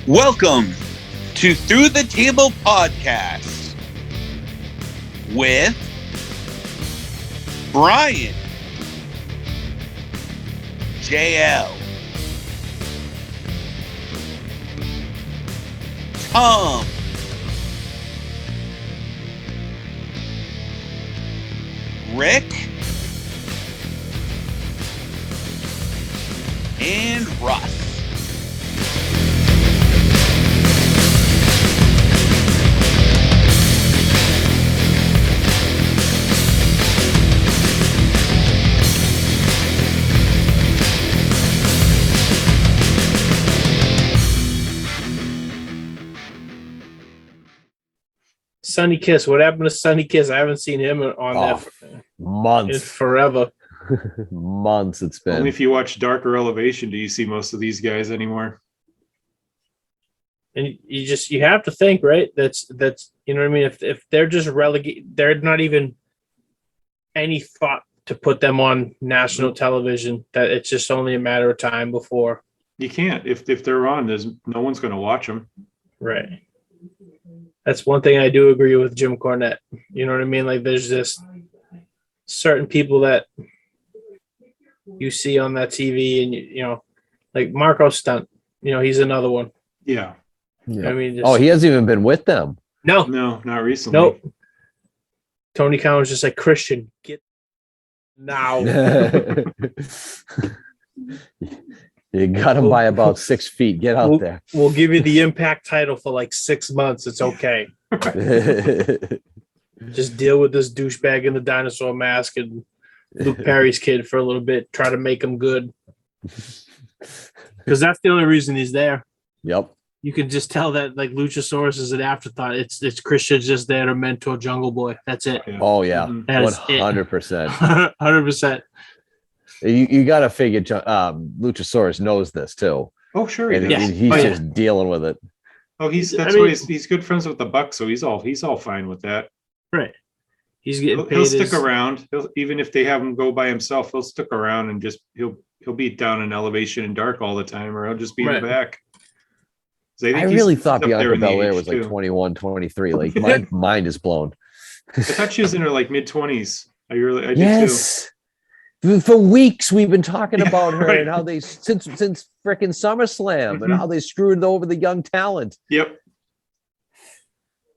Welcome to Through the Table Podcast with Brian, JL, Tom, Rick, and Russ. Sonny Kiss. What happened to Sonny Kiss? I haven't seen him on there months. Forever. Months it's been. Only if you watch Darker Elevation do you see most of these guys anymore. And you have to think, right? That's you know what I mean? If they're just relegated, they're not even any thought to put them on national television. That it's just only a matter of time before. You can't. If they're on, there's no one's going to watch them. Right. That's one thing I do agree with Jim Cornette. You know what I mean? Like there's just certain people that you see on that TV and, you know, like Marco Stunt, you know, he's another one. Yeah. Yeah. I mean, He hasn't even been with them. No, not recently. Nope. Tony Khan was just like, Christian, get now. You got him by about 6 feet. Get out there. We'll give you the Impact title for like 6 months. It's okay. Just deal with this douchebag in the dinosaur mask and Luke Perry's kid for a little bit. Try to make him good. Because that's the only reason he's there. Yep. You can just tell that like Luchasaurus is an afterthought. It's Christian's just there to mentor Jungle Boy. That's it. Oh yeah, 100%. 100%. 100%. You got to figure Luchasaurus knows this too. Oh sure, he and does. he's just dealing with it. Oh, why he's good friends with the Bucks, so he's all fine with that. Right. He's getting paid. He'll stick around. Even if they have him go by himself, he'll stick around and just he'll be down in Elevation and Dark all the time, or he'll just be in the back. I really thought Bianca Belair was like 21, 23. Like my mind is blown. I thought she was in her like mid-20s. I did too. For weeks we've been talking about her and how they since freaking SummerSlam and how they screwed over the young talent. Yep.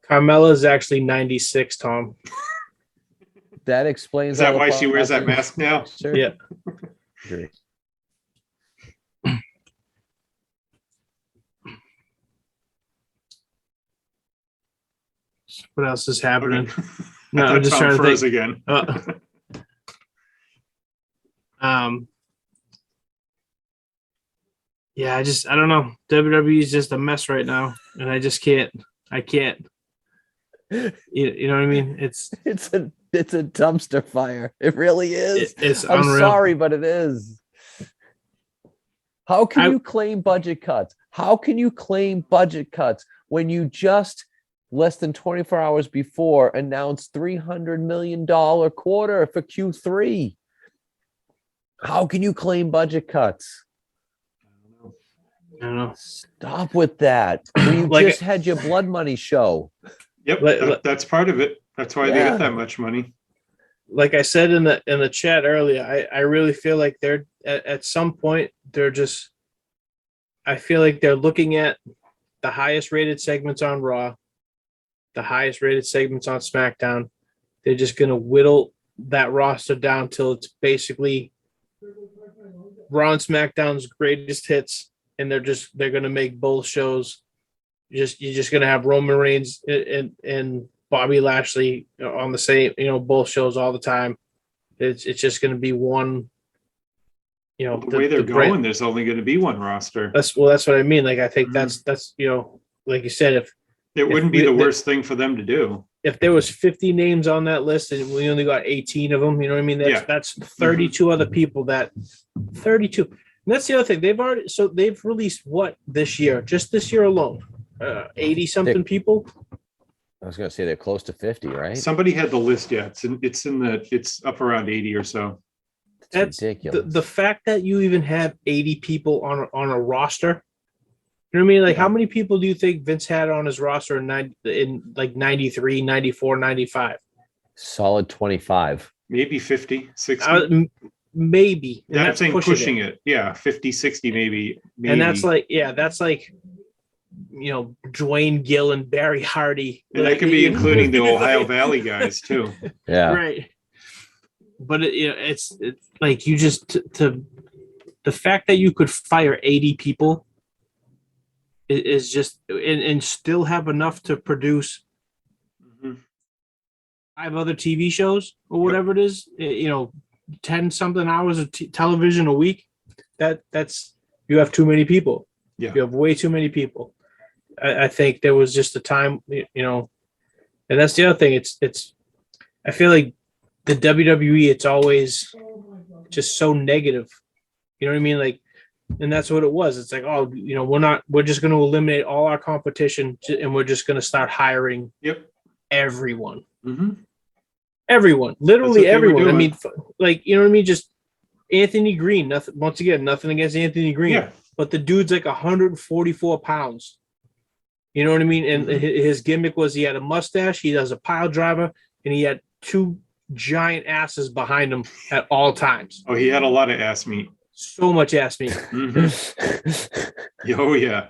Carmella is actually 96, Tom. That explains. Is that why she wears that mask now? Sure. Yeah. Sure. What else is happening? Okay. No, I'm just trying to think again. Yeah, I don't know. WWE is just a mess right now, and I just can't. I can't. You know what I mean? It's a dumpster fire. It really is. I'm unreal. Sorry, but it is. How can you claim budget cuts? How can you claim budget cuts when you just less than 24 hours before announced $300 million quarter for Q3? How can you claim budget cuts? I don't know. Stop with that. You Like just had your blood money show. Yep, that's part of it. That's why they get that much money. Like I said in the chat earlier, I really feel like they're at some point they're just. I feel like they're looking at the highest rated segments on Raw, the highest rated segments on SmackDown. They're just going to whittle that roster down till it's basically Raw and SmackDown's greatest hits, and they're going to make both shows. You're just going to have Roman Reigns and Bobby Lashley on the same, both shows all the time. It's just going to be one. The way they're going, there's only going to be one roster. That's what I mean. Like I think that's like you said, it wouldn't be the worst thing for them to do. If there was 50 names on that list and we only got 18 of them, you know what I mean? That's 32 other people 32. And that's the other thing. They've released what this year? Just this year alone, 80 something people. I was going to say they're close to 50, right? Somebody had the list. Yeah, it's up around 80 or so. That's ridiculous. The fact that you even have 80 people on a roster You know what I mean? Like, Yeah. how many people do you think Vince had on his roster in like 93, 94, 95? Solid 25. Maybe 50, 60. Maybe. And That's saying pushing it. it. Yeah, 50, 60 maybe. And that's like, Dwayne Gill and Barry Hardy. And that could be including the Ohio Valley guys too. Yeah. Right. But it's like you just to the fact that you could fire 80 people is just and still have enough to produce 5 other TV shows or whatever it is, 10 something hours of television a week. That's you have too many people. Yeah. You have way too many people. I think there was just a time, and that's the other thing. It's I feel like the WWE, it's always just so negative. You know what I mean? Like, and that's what it was. It's like, we're just going to eliminate all our competition and we're just going to start hiring everyone. Mm-hmm. Everyone, literally everyone. I doing. mean, like, you know what I mean? Just Anthony Green. Nothing against Anthony Green, Yeah. but the dude's like 144 pounds. You know what I mean? And his gimmick was he had a mustache, he does a pile driver, and he had 2 giant asses behind him at all times. Oh, he had a lot of ass meat. So much ass meat. Mm-hmm. Oh yeah,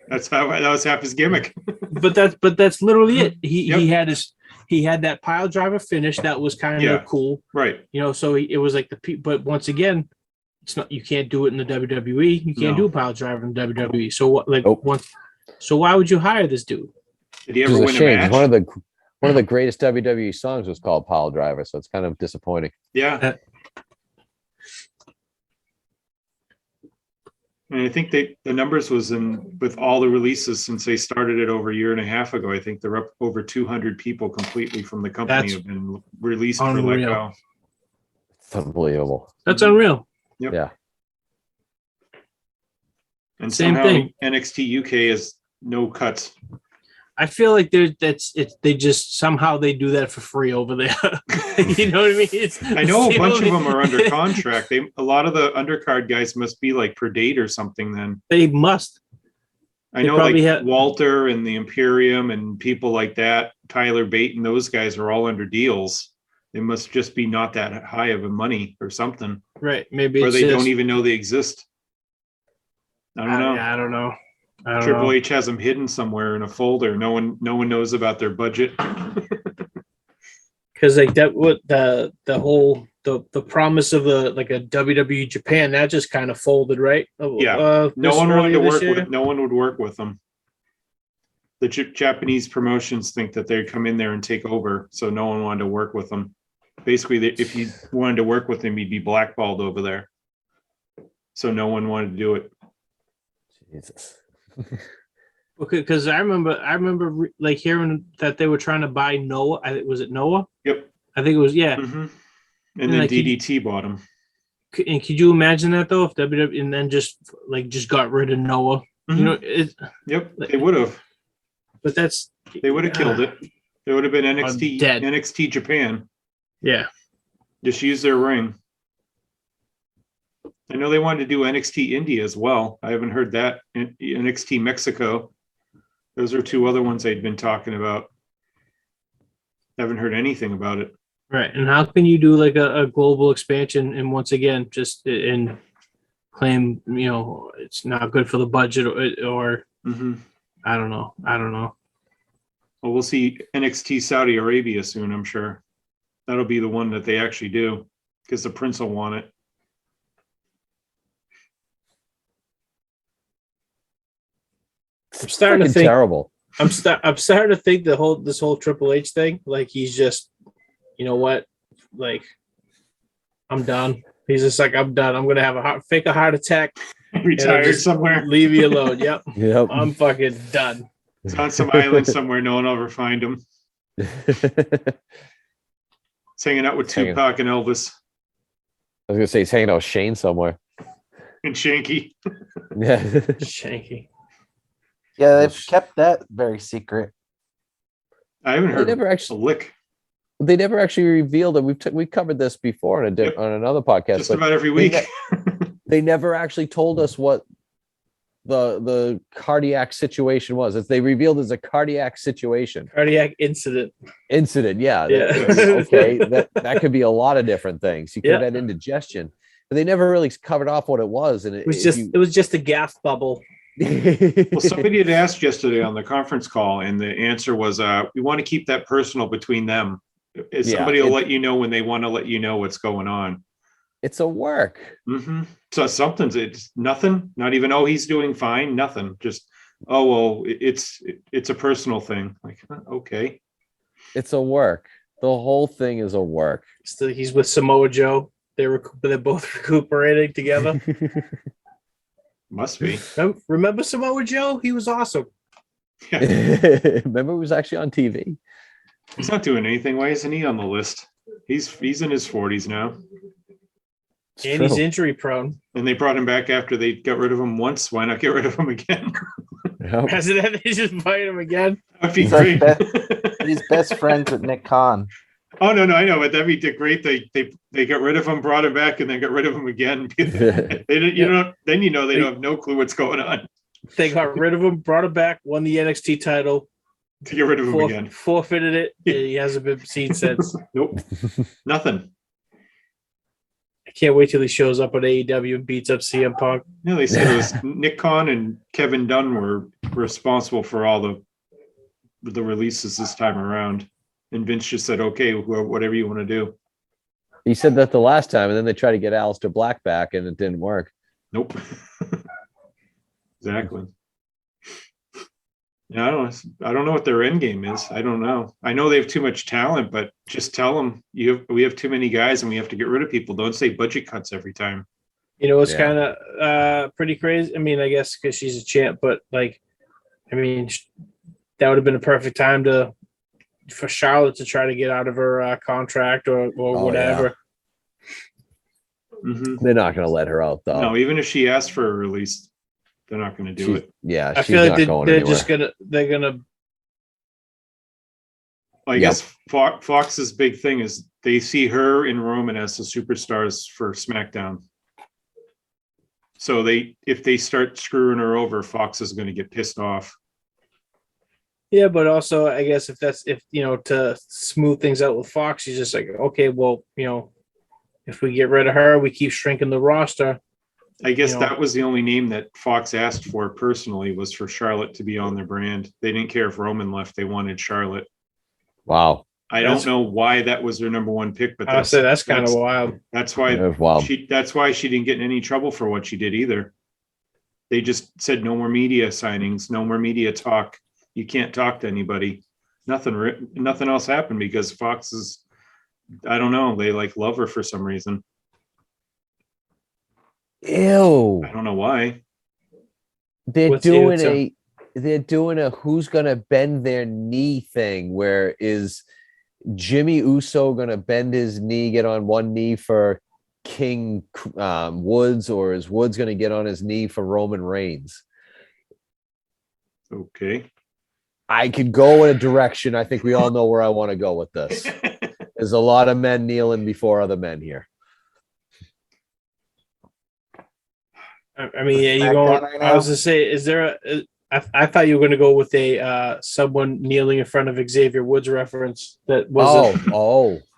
that was half his gimmick. but that's literally it. He had that pile driver finish that was kind of cool, right? So it was like but once again, it's not, you can't do it in the WWE. You can't do a pile driver in WWE. So what? Like so why would you hire this dude? Did he ever win a match? One of the greatest WWE songs was called Pile Driver, so it's kind of disappointing. Yeah. And I think the numbers was with all the releases since they started it over a year and a half ago. I think they're up over 200 people completely from the company have been released for let go. It's unbelievable. That's unreal. Yep. Yeah. And Same somehow thing. NXT UK has no cuts. I feel like they just somehow they do that for free over there. You know what I mean? I know a bunch of them are under contract. A lot of the undercard guys must be like per date or something then. They must. I know like Walter and the Imperium and people like that, Tyler Bate and those guys are all under deals. They must just be not that high of a money or something. Right. Maybe or they don't even know they exist. I don't know. I don't know. Triple H has them hidden somewhere in a folder. No one knows about their budget. Because like that, what the whole the promise of a WWE Japan that just kind of folded, right? Yeah, no one wanted to work with. No one would work with them. The Japanese promotions think that they come in there and take over, so no one wanted to work with them. Basically, if you wanted to work with him, he'd be blackballed over there. So no one wanted to do it. Jesus. Because I remember like hearing that they were trying to buy Noah. Was it Noah? Yep. I think it was, yeah. Mm-hmm. And then like DDT bought him. And could you imagine that though, if WWE and then just got rid of Noah? Mm-hmm. Yep, they would have. But they would have killed it. It would have been NXT Japan. Yeah. Just use their ring. I know they wanted to do NXT India as well. I haven't heard that. NXT Mexico. Those are 2 other ones they'd been talking about. Haven't heard anything about it. Right. And how can you do like a global expansion and once again just and claim, it's not good for the budget or I don't know. Well, we'll see NXT Saudi Arabia soon, I'm sure. That'll be the one that they actually do because the Prince will want it. I'm starting to think terrible. I'm starting to think this whole Triple H thing, like he's just, you know what, like I'm done. He's just like, I'm done. I'm gonna have fake a heart attack, retire somewhere, leave you alone. Yep. Yep. I'm fucking done. It's on some island somewhere. No one will ever find him. It's hanging out with Tupac and Elvis. I was gonna say he's hanging out with Shane somewhere. And Shanky. Yeah. Shanky. Yeah, they've kept that very secret. I haven't heard a lick. They never actually revealed it. We covered this before on another podcast. Just about every week. They never actually told us what the cardiac situation was. As they revealed as a cardiac situation. Cardiac incident. Yeah. Yeah. Okay. That could be a lot of different things. You could have had indigestion, but they never really covered off what it was. And it was just a gas bubble. Well, somebody had asked yesterday on the conference call, and the answer was, we want to keep that personal between them. Somebody will let you know when they want to let you know what's going on. It's a work. Mm-hmm. So it's nothing, not even, oh, he's doing fine. Nothing. Just, oh, well, it's a personal thing. Like, okay. It's a work. The whole thing is a work. So he's with Samoa Joe. They're both recuperating together. Must be. Remember Samoa Joe? He was awesome. Yeah. Remember, he was actually on TV. He's not doing anything. Why isn't he on the list? He's in his 40s now. And he's injury prone. And they brought him back after they got rid of him once. Why not get rid of him again? Yep. They just invite him again. That'd be great. He's best friends with Nick Khan. Oh no, I know, but that'd be great. They got rid of him, brought him back, and then got rid of him again. They didn't, they don't have no clue what's going on. They got rid of him, brought him back, won the NXT title. To get rid of him again. Forfeited it. He hasn't been seen since. Nope. Nothing. I can't wait till he shows up at AEW and beats up CM Punk. Yeah, they said it was Nick Khan and Kevin Dunn were responsible for all the releases this time around. And Vince just said, okay, whatever you want to do. He said that the last time, and then they tried to get Aleister Black back, and it didn't work. Nope. Exactly. Yeah, I don't know what their end game is. I don't know. I know they have too much talent, but just tell them we have too many guys and we have to get rid of people. Don't say budget cuts every time. You know, it's kind of pretty crazy. I mean, I guess because she's a champ, but like, I mean, that would have been a perfect time for Charlotte to try to get out of her contract or whatever. Yeah. Mm-hmm. They're not going to let her out, though. No, even if she asked for a release, they're not going to do it. Yeah, I feel like they're gonna. I guess Fox's big thing is they see her and Roman as the superstars for SmackDown. So if they start screwing her over, Fox is going to get pissed off. Yeah, but also I guess if to smooth things out with Fox, she's just like, okay, well, if we get rid of her, we keep shrinking the roster. I guess that was the only name that Fox asked for personally, was for Charlotte to be on their brand. They didn't care if Roman left. They wanted Charlotte. Wow. I don't know why that was their number one pick, but that's kind of wild. That's why that's why she didn't get in any trouble for what she did either. They just said no more media signings, no more media talk. You can't talk to anybody. Nothing else happened because Fox is, I don't know, they love her for some reason. Ew. I don't know why. They're doing a who's gonna bend their knee thing, where is Jimmy Uso gonna bend his knee, get on one knee for King Woods, or is Woods gonna get on his knee for Roman Reigns? Okay. I could go in a direction. I think we all know where I want to go with this. There's a lot of men kneeling before other men here. I mean, you going? I was to say, is there I thought you were going to go with someone kneeling in front of Xavier Woods reference. That was.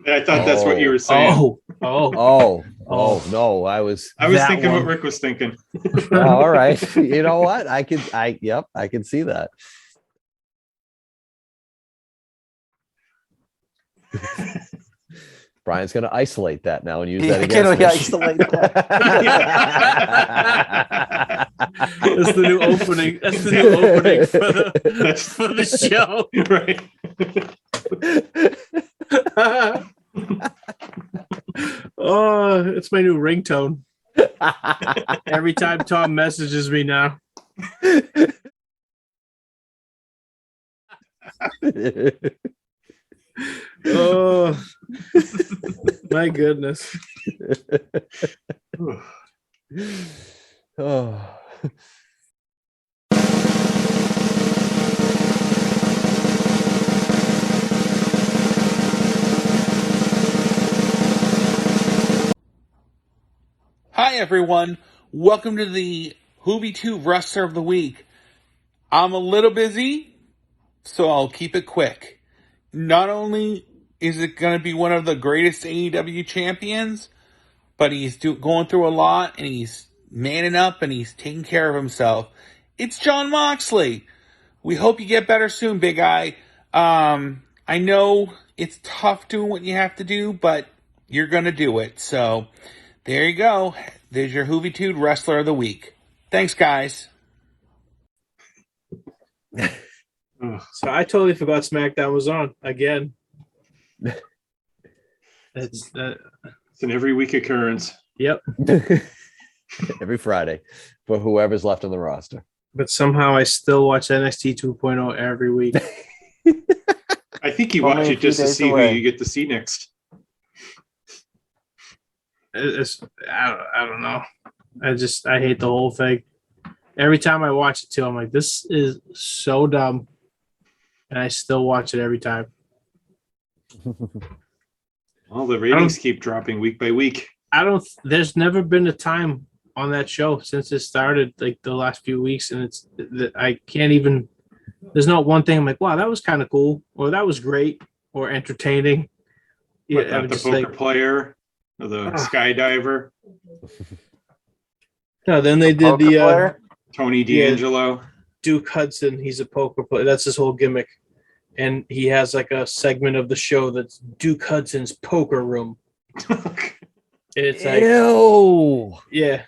I thought that's what you were saying. No! I was thinking what Rick was thinking. All right, you know what? I can see that. Brian's going to isolate that now and use that against me. Isolate that. That's the new opening. That's the new opening for the show. Right. Oh, it's my new ringtone. Every time Tom messages me now. Oh, my goodness. Oh. Hi, everyone. Welcome to the Juventud Wrestler of the Week. I'm a little busy, so I'll keep it quick. Not only is it going to be one of the greatest AEW champions, but he's going through a lot, and he's manning up, and he's taking care of himself. It's Jon Moxley. We hope you get better soon, big guy. I know it's tough doing what you have to do, but you're going to do it. So there you go. There's your Juventud Wrestler of the Week. Thanks, guys. So I totally forgot SmackDown was on again. It's an every week occurrence. Yep. Every Friday for whoever's left on the roster. But somehow I still watch NXT 2.0 every week. I think you watch it just to see who you get to see next. I don't know. I hate the whole thing. Every time I watch it too, I'm like, this is so dumb. And I still watch it every time. Well, the ratings keep dropping week by week. There's never been a time on that show since it started, like the last few weeks, and I can't even. There's not one thing I'm like, wow, that was kind of cool, or that was great, or entertaining. Yeah, the poker player, or the skydiver. No, then they did the Tony D'Angelo. Yeah, Duke Hudson. He's a poker player. That's his whole gimmick, and he has like a segment of the show that's Duke Hudson's poker room. It's like, ew. Yeah.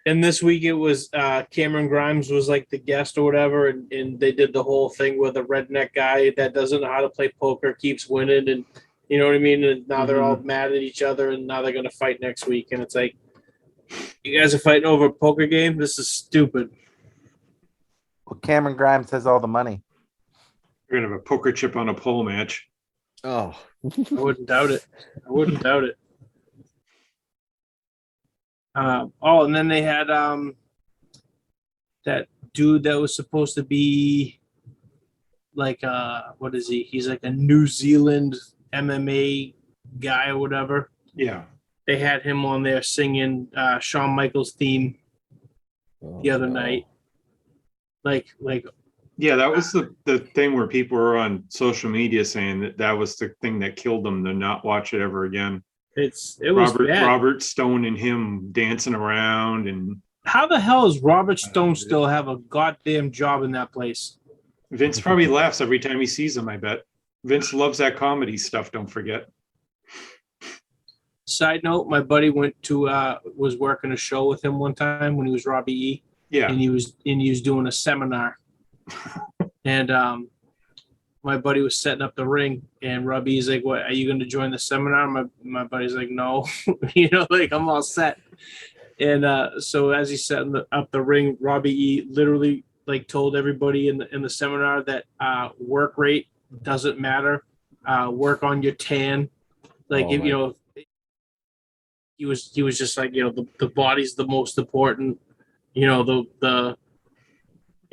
And this week it was Cameron Grimes was like the guest or whatever, and they did the whole thing with a redneck guy that doesn't know how to play poker keeps winning, and you know what I mean? And now they're all mad at each other, and now they're going to fight next week. And it's like, you guys are fighting over a poker game? This is stupid. Well, Cameron Grimes has all the money. You're going to have a poker chip on a pole match. Oh. I wouldn't doubt it. And then they had that dude that was supposed to be like what is he? He's like a New Zealand MMA guy or whatever. Yeah. They had him on there singing Shawn Michaels' theme the other night. Like yeah, that was the thing where people were on social media saying that was the thing that killed them to not watch it ever again. It was bad. Robert Stone and him dancing around. And how the hell does Robert Stone still have a goddamn job in that place? Vince probably laughs every time he sees him, I bet. Vince loves that comedy stuff, don't forget. Side note, my buddy was working a show with him one time when he was Robbie E. Yeah. And he was doing a seminar. And my buddy was setting up the ring, and Robbie's like, "What? Are you going to join the seminar?" My buddy's like, "No," like I'm all set. And so as he's setting up the ring, Robbie E literally like told everybody in the seminar that work rate doesn't matter. Work on your tan. Like he was just like, the body's the most important.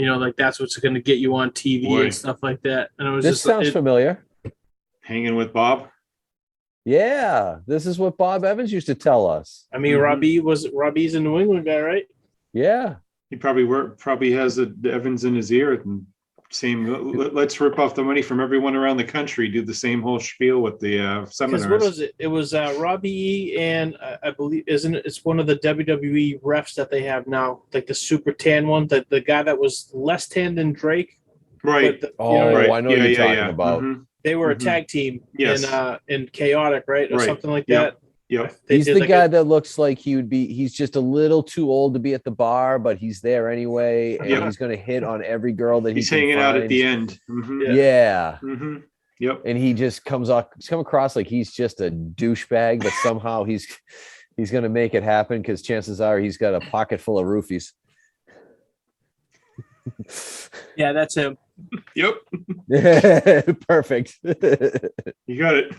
Like that's what's going to get you on TV and stuff like that. And it was this sounds familiar. Hanging with Bob. Yeah, this is what Bob Evans used to tell us. I mean, Robbie's a New England guy, right? Yeah. He probably has the Evans in his ear and saying, let's rip off the money from everyone around the country, do the same whole spiel with the seminars. What was it? It was Robbie E and I believe, it's one of the WWE refs that they have now, like the super tan one, the guy that was less tan than Drake. Right. I know what you're talking about. Mm-hmm. They were a tag team in Chaotic, right? Or something like that. Yep. He's the guy that looks like he's just a little too old to be at the bar, but he's there anyway. And he's going to hit on every girl that he's hanging out at the end. Mm-hmm. Yeah. Mm-hmm. Yep. And he just come across like he's just a douchebag, but somehow he's going to make it happen because chances are he's got a pocket full of roofies. Yeah, that's him. Yep. Perfect. You got it.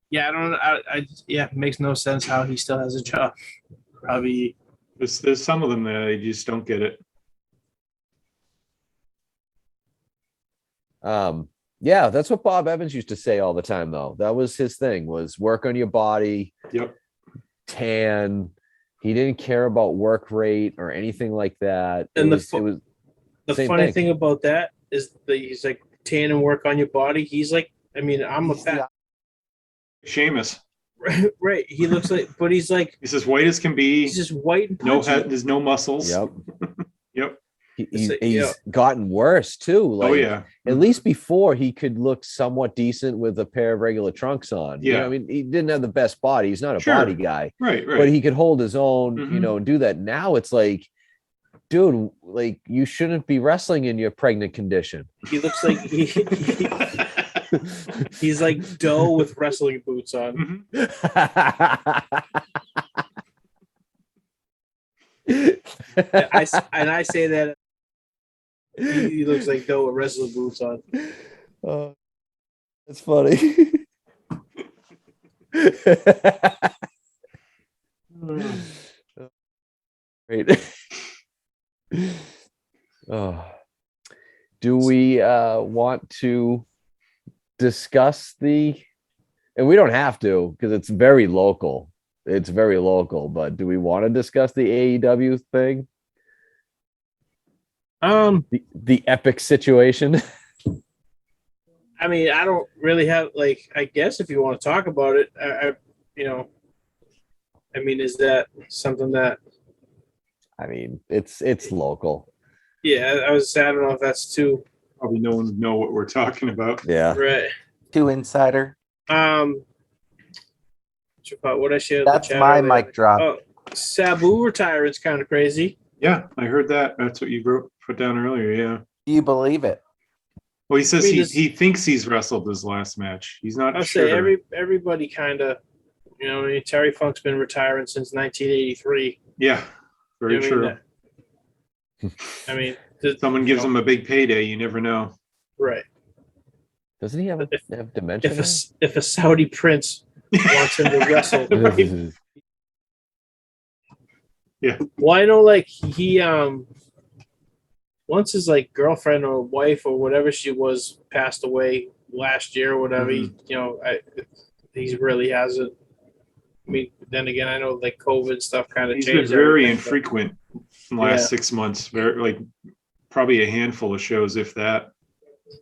Yeah, I don't know. It makes no sense how he still has a job. Probably. There's some of them that I just don't get it. Yeah, that's what Bob Evans used to say all the time, though. That was his thing, was work on your body, Yep. tan. He didn't care about work rate or anything like that. And it was the same funny thing. thing about that is that he's like, tan and work on your body. He's like, I mean, I'm a fat. Seamus. Right. He looks like, but he's like, He's as white as can be. he's just white and No punchy. head. There's no muscles. Yep. Yep. He's gotten worse too. Like, Oh yeah. At least before he could look somewhat decent with a pair of regular trunks on. Yeah. You know, I mean, he didn't have the best body. He's not a Sure. body guy. Right. But he could hold his own, Mhm. you know, and do that. Now it's like, dude, like you shouldn't be wrestling in your pregnant condition. He looks like he's like dough with wrestling boots on. Mhm. I say that he looks like dough with wrestling boots on. That's funny. Great. Do we want to discuss and we don't have to because it's very local. It's very local, but do we want to discuss the AEW thing? The epic situation. I mean, I don't really have I guess if you want to talk about it, I mean, is that something that? I mean, it's local. Yeah, I don't know if that's too. Probably no one would know what we're talking about. Yeah. Right. Too insider. What I shared. That's my mic drop. Oh, Sabu retirement's kind of crazy. Yeah, I heard that. That's what you put down earlier. Yeah. Do you believe it? Well, he says he thinks he's wrestled his last match. He's not sure. Say everybody kind of, Terry Funk's been retiring since 1983. Yeah, very true. I mean, someone gives him a big payday. You never know. Right. Doesn't he have dementia? If a Saudi prince wants him to wrestle. Yeah. Well, I know he once his girlfriend or wife or whatever she was passed away last year or whatever. Mm-hmm. He really hasn't. I mean, then again, I know COVID stuff kind of changed. He's been very infrequent in the last 6 months. Very probably a handful of shows, if that.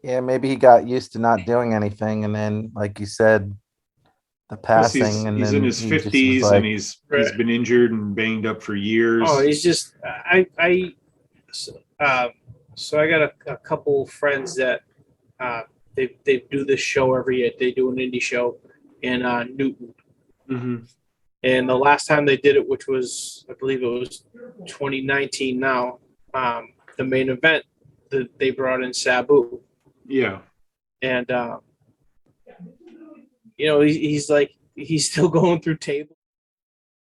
Yeah, maybe he got used to not doing anything, and then, like you said, the passing. He's in his 50s, and he's been injured and banged up for years. Oh, he's just so I got a couple friends that they do this show every year. They do an indie show in Newton. Mm-hmm. And the last time they did it, which was, I believe it was 2019 now, the main event, they brought in Sabu. Yeah. And, he's still going through tables.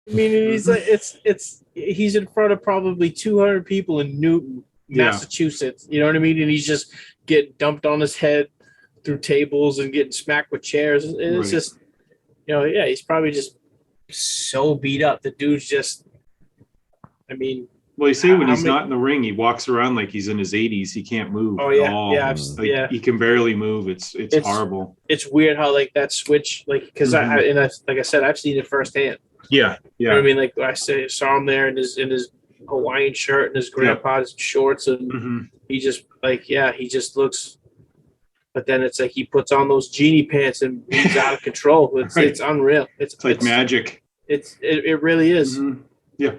I mean, he's he's in front of probably 200 people in Newton, Massachusetts. You know what I mean? And he's just getting dumped on his head through tables and getting smacked with chairs. And it's just, he's probably just so beat up. The dude's just, I mean. Well, you see, when he's not in the ring, he walks around like he's in his 80s. He can't move. Oh, yeah. At all. Yeah. He can barely move. It's horrible. It's weird how that switch, because Mm-hmm. like I said, I've seen it firsthand. Yeah. You know what I mean? I saw him there in his Hawaiian shirt and his grandpa's shorts, and Mm-hmm. he just he just looks. But then it's he puts on those genie pants and he's out of control. It's unreal. It's like magic. It really is. Mm-hmm. Yeah.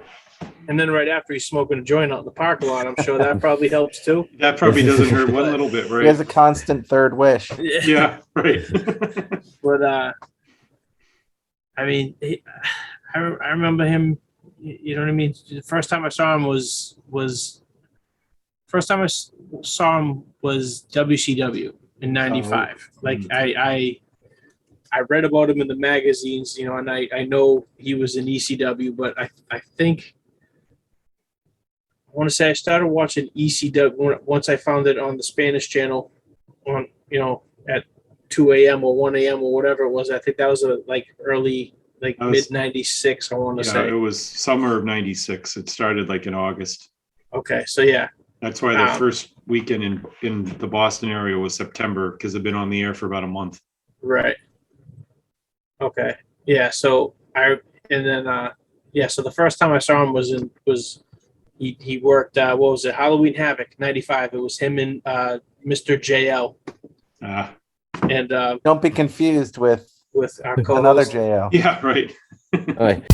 And then right after he's smoking a joint out in the parking lot, I'm sure that probably helps too. That probably doesn't hurt one little bit, right? He has a constant third wish. Yeah, right. But I mean, I remember him. You know what I mean? The first time I saw him was WCW in '95. I read about him in the magazines, and I know he was in ECW, but I think I want to say I started watching ECW once I found it on the Spanish channel on at 2 a.m. or 1 a.m. or whatever it was. I think that was early mid '96. I want to say it was summer of '96. It started in August. Okay, so yeah, That's why their first weekend in the Boston area was September, because they've been on the air for about a month. Right. Okay. Yeah. So so the first time I saw him was he worked what was it, Halloween Havoc '95. It was him and Mr. JL. And Don't be confused with our another co-host. JL. Yeah, right. All right.